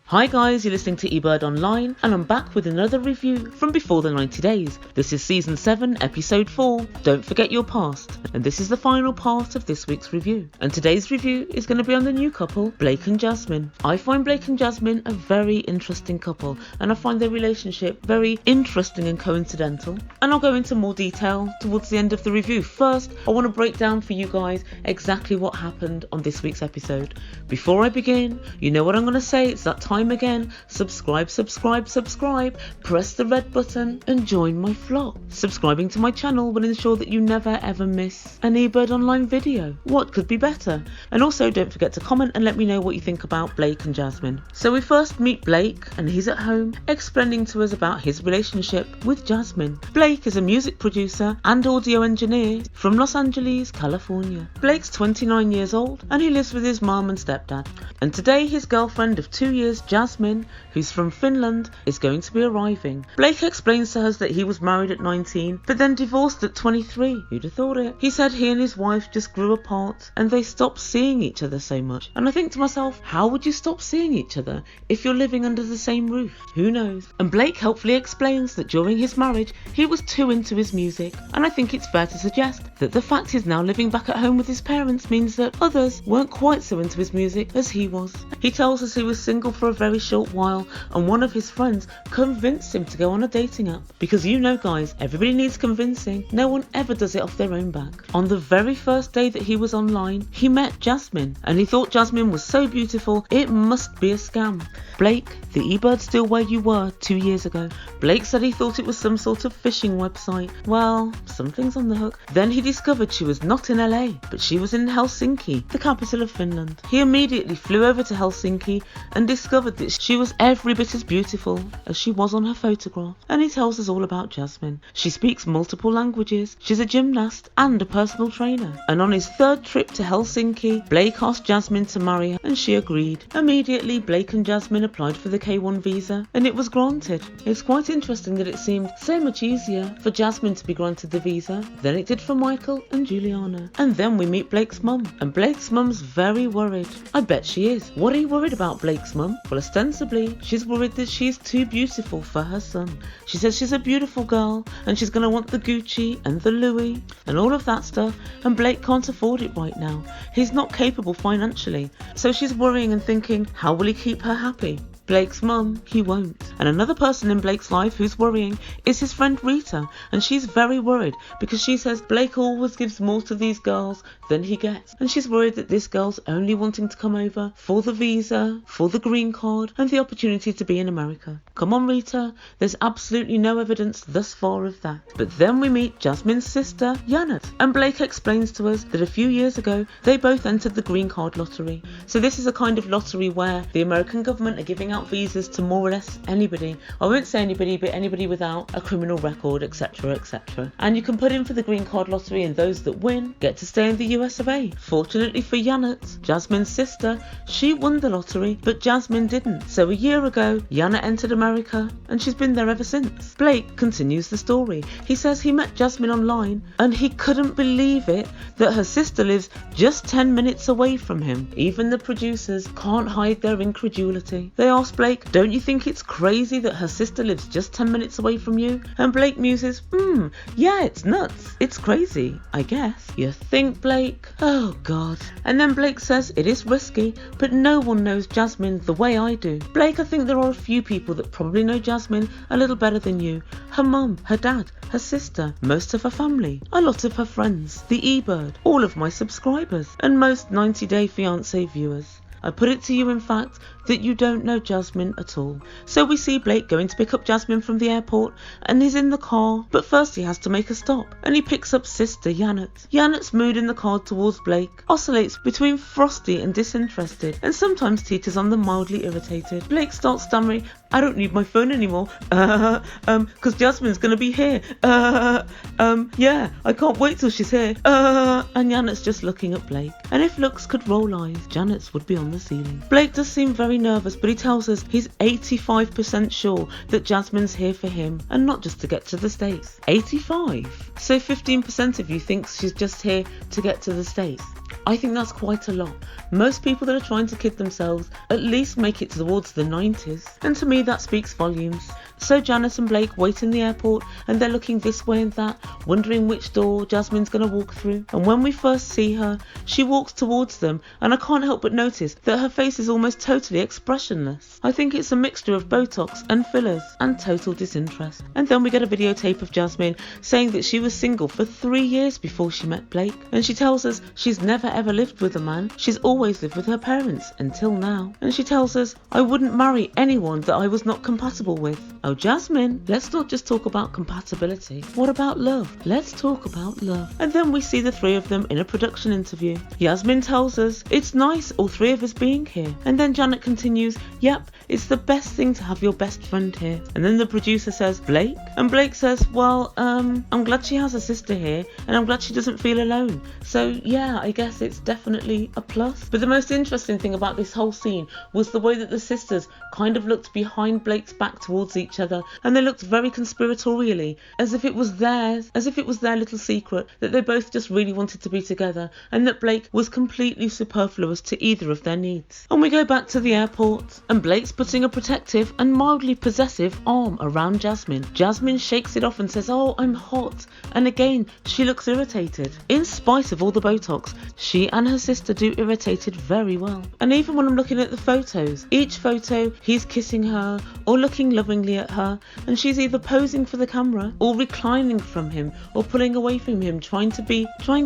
Hi guys, you're listening to Ebird Online, and I'm back with another review from before the 90 days. This is Season 7, Episode 4, Don't Forget Your Past, and this is the final part of this week's review. And today's review is going to be on the new couple, Blake and Jasmin. I find Blake and Jasmin a very interesting couple, and I find their relationship very interesting and coincidental. And I'll go into more detail towards the end of the review. First, I want to break down for you guys exactly what happened on this week's episode. Before I begin, you know what I'm going to say, it's that time again. Subscribe, press the red button and join my flock. Subscribing to my channel will ensure that you never ever miss an Ebird Online video. What could be better? And also don't forget to comment and let me know what you think about Blake and Jasmin. So we first meet Blake and he's at home explaining to us about his relationship with Jasmin. Blake is a music producer and audio engineer from Los Angeles, California. Blake's 29 years old and he lives with his mum and stepdad. And today his girlfriend of 2 years, Jasmin, who's from Finland, is going to be arriving. Blake explains to us that he was married at 19 but then divorced at 23. Who'd have thought it? He said he and his wife just grew apart and they stopped seeing each other so much. And I think to myself, how would you stop seeing each other if you're living under the same roof? Who knows? And Blake helpfully explains that during his marriage he was too into his music, and I think it's fair to suggest that the fact he's now living back at home with his parents means that others weren't quite so into his music as he was. He tells us he was single for a very short while and one of his friends convinced him to go on a dating app, because you know guys, everybody needs convincing. No one ever does it off their own back. On the very first day that he was online, he met Jasmin and he thought Jasmin was so beautiful it must be a scam. Blake, the Ebird still where you were 2 years ago? Blake said he thought it was some sort of phishing website. Well, something's on the hook. Then he discovered she was not in LA, but she was in Helsinki, the capital of Finland. He immediately flew over to Helsinki and discovered that she was every bit as beautiful as she was on her photograph. And he tells us all about Jasmin. She speaks multiple languages, she's a gymnast and a personal trainer. And on his third trip to Helsinki, Blake asked Jasmin to marry her and she agreed. Immediately, Blake and Jasmin applied for the K1 visa and it was granted. It's quite interesting that it seemed so much easier for Jasmin to be granted the visa than it did for Michael and Juliana. And then we meet Blake's mum, and Blake's mum's very worried. I bet she is. What are you worried about, Blake's mum? Well, ostensibly, she's worried that she's too beautiful for her son. She says she's a beautiful girl and she's going to want the Gucci and the Louis and all of that stuff, and Blake can't afford it right now. He's not capable financially, so she's worrying and thinking, how will he keep her happy? Blake's mum, he won't. And another person in Blake's life who's worrying is his friend Rita, and she's very worried because she says Blake always gives more to these girls than he gets, and she's worried that this girl's only wanting to come over for the visa, for the green card and the opportunity to be in America. Come on Rita, there's absolutely no evidence thus far of that. But then we meet Jasmins' sister, Janette, and Blake explains to us that a few years ago they both entered the green card lottery. So this is a kind of lottery where the American government are giving out visas to more or less anybody. I won't say anybody, but anybody without a criminal record, etc, etc. And you can put in for the green card lottery and those that win get to stay in the US of A. Fortunately for Janette, Jasmin's sister, she won the lottery but Jasmin didn't. So a year ago Janette entered America and she's been there ever since. Blake continues the story. He says he met Jasmin online and he couldn't believe it that her sister lives just 10 minutes away from him. Even the producers can't hide their incredulity. They ask Blake, don't you think it's crazy that her sister lives just 10 minutes away from you? And Blake muses, yeah, it's nuts. It's crazy, I guess. You think, Blake? Oh God. And then Blake says it is risky, but no one knows Jasmin the way I do. Blake, I think there are a few people that probably know Jasmin a little better than you. Her mum, her dad, her sister, most of her family, a lot of her friends, the Ebird, all of my subscribers, and most 90 Day Fiance viewers. I put it to you, in fact, that you don't know Jasmin at all. So we see Blake going to pick up Jasmin from the airport and he's in the car, but first he has to make a stop and he picks up sister Janette. Janette's mood in the car towards Blake oscillates between frosty and disinterested and sometimes teeters on the mildly irritated. Blake starts stammering, I don't need my phone anymore, cause Jasmin's gonna be here, yeah, I can't wait till she's here, and Janette's just looking at Blake, and if looks could roll eyes, Janette's would be on the ceiling. Blake does seem very nervous, but he tells us he's 85% sure that Jasmin's here for him and not just to get to the States. 85? So 15% of you thinks she's just here to get to the States. I think that's quite a lot. Most people that are trying to kid themselves at least make it towards the 90s, and to me that speaks volumes. So Janette and Blake wait in the airport and they're looking this way and that, wondering which door Jasmin's going to walk through. And when we first see her, she walks towards them, and I can't help but notice that her face is almost totally expressionless. I think it's a mixture of Botox and fillers and total disinterest. And then we get a videotape of Jasmin saying that she was single for 3 years before she met Blake, and she tells us she's never ever lived with a man. She's always lived with her parents until now. And she tells us, I wouldn't marry anyone that I was not compatible with. Oh Jasmin, let's not just talk about compatibility. What about love? Let's talk about love. And then we see the three of them in a production interview. Jasmin tells us, it's nice all three of us being here. And then Janette continues, yep, it's the best thing to have your best friend here. And then the producer says, Blake? And Blake says, well, I'm glad she has a sister here, and I'm glad she doesn't feel alone. So yeah, I guess it's definitely a plus. But the most interesting thing about this whole scene was the way that the sisters kind of looked behind Blake's back towards each other, and they looked very conspiratorially, as if it was theirs, as if it was their little secret, that they both just really wanted to be together, and that Blake was completely superfluous to either of their needs. And we go back to the airport, and Blake's putting a protective and mildly possessive arm around Jasmin. Jasmin shakes it off and says, oh, I'm hot. And again, she looks irritated. In spite of all the Botox, she and her sister do irritated very well. And even when I'm looking at the photos, each photo he's kissing her or looking lovingly at her, and she's either posing for the camera or reclining from him or pulling away from him, trying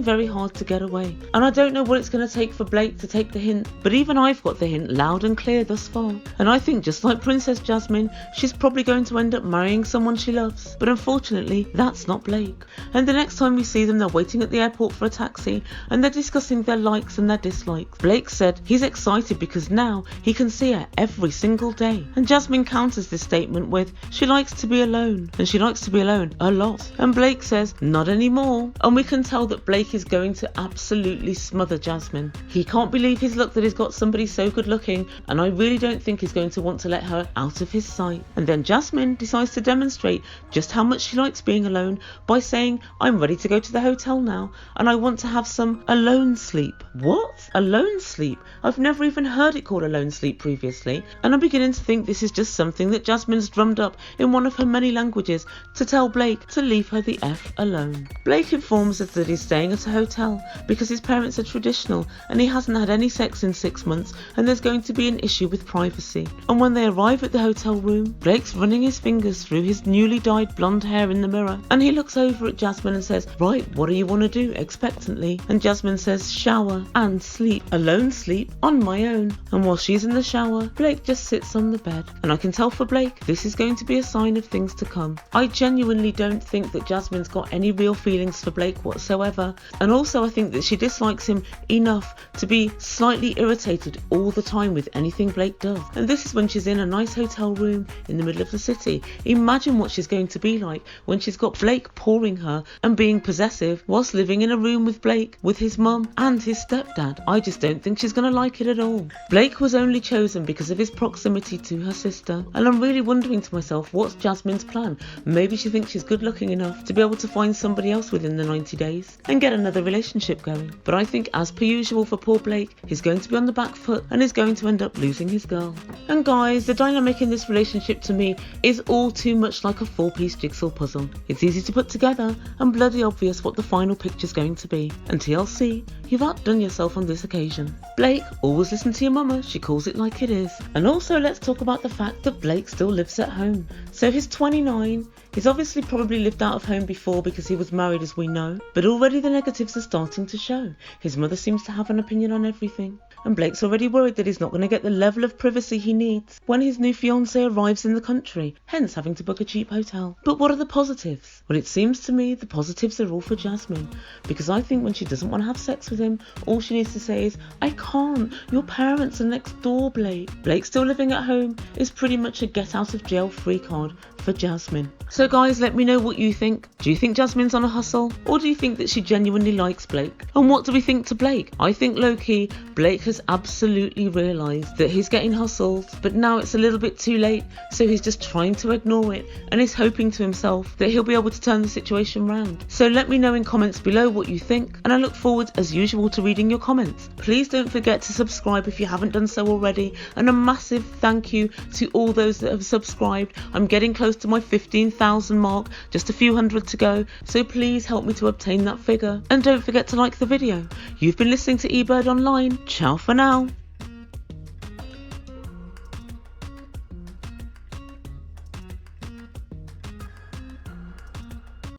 very hard to get away. And I don't know what it's going to take for Blake to take the hint, but even I've got the hint loud and clear thus far. And I think just like Princess Jasmin, she's probably going to end up marrying someone she loves. But unfortunately, that's not Blake. And the next time we see them, they're waiting at the airport for a taxi, and they're discussing their likes and their dislikes. Blake said he's excited because now he can see her every single day. And Jasmin counters this statement with, she likes to be alone, and she likes to be alone a lot. And Blake says, not anymore. And we can tell that Blake is going to absolutely smother Jasmin. He can't believe his luck that he's got somebody so good looking, and I really don't think he's going to want to let her out of his sight. And then Jasmin decides to demonstrate just how much she likes being alone by saying, I'm ready to go to the hotel now, and I want to have some alone sleep. What? Alone sleep? I've never even heard it called alone sleep previously, and I'm beginning to think this is just something that Jasmin's drummed up in one of her many languages to tell Blake to leave her the F alone. Blake informs us that he's staying at a hotel because his parents are traditional and he hasn't had any sex in 6 months, and there's going to be an issue with privacy. And when they arrive at the hotel room, Blake's running his fingers through his newly dyed blonde hair in the mirror, and he looks over at Jasmin and says, right, what do you want to do? Expectantly. And Jasmin says, shower and sleep. Alone sleep on my own. And while she's in the shower, Blake just sits on the bed. And I can tell for Blake, this is going to be a sign of things to come. I genuinely don't think that Jasmin's got any real feelings for Blake whatsoever. And also I think that she dislikes him enough to be slightly irritated all the time with anything Blake does. And this is when she's in a nice hotel room in the middle of the city. Imagine what she's going to be like when she's got Blake pouring her and being possessive whilst living in a room with Blake, with his mum and his stepdad. I just don't think she's going to like it at all. Blake was only chosen because of his proximity to her sister, and I'm really wondering to myself, what's Jasmin's plan? Maybe she thinks she's good looking enough to be able to find somebody else within the 90 days and get another relationship going. But I think, as per usual for poor Blake, he's going to be on the back foot and is going to end up losing his girl. And guys, the dynamic in this relationship to me is all too much like a 4-piece jigsaw puzzle. It's easy to put together and bloody obvious what the final picture's going to be. And TLC, you've outdone yourself on this occasion. Blake, always listen to your mama, she calls it like it is. And also let's talk about the fact that Blake still lives at home. So he's 29, he's obviously probably lived out of home before because he was married, as we know, but already the negatives are starting to show. His mother seems to have an opinion on everything, and Blake's already worried that he's not going to get the level of privacy he needs when his new fiance arrives in the country, hence having to book a cheap hotel. But what are the positives? Well, it seems to me the positives are all for Jasmin, because I think when she doesn't want to have sex with him, all she needs to say is, I can't, your parents are next door, Blake. Blake still living at home is pretty much a get out of jail free card for Jasmin. So guys, let me know what you think. Do you think Jasmin's on a hustle, or do you think that she genuinely likes Blake? And what do we think to Blake? I think low-key, Blake has has absolutely realised that he's getting hustled, but now it's a little bit too late, so he's just trying to ignore it and is hoping to himself that he'll be able to turn the situation round. So let me know in comments below what you think, and I look forward as usual to reading your comments. Please don't forget to subscribe if you haven't done so already, and a massive thank you to all those that have subscribed. I'm getting close to my 15,000 mark, just a few hundred to go, so please help me to obtain that figure. And don't forget to like the video. You've been listening to Ebird Online. Ciao for now.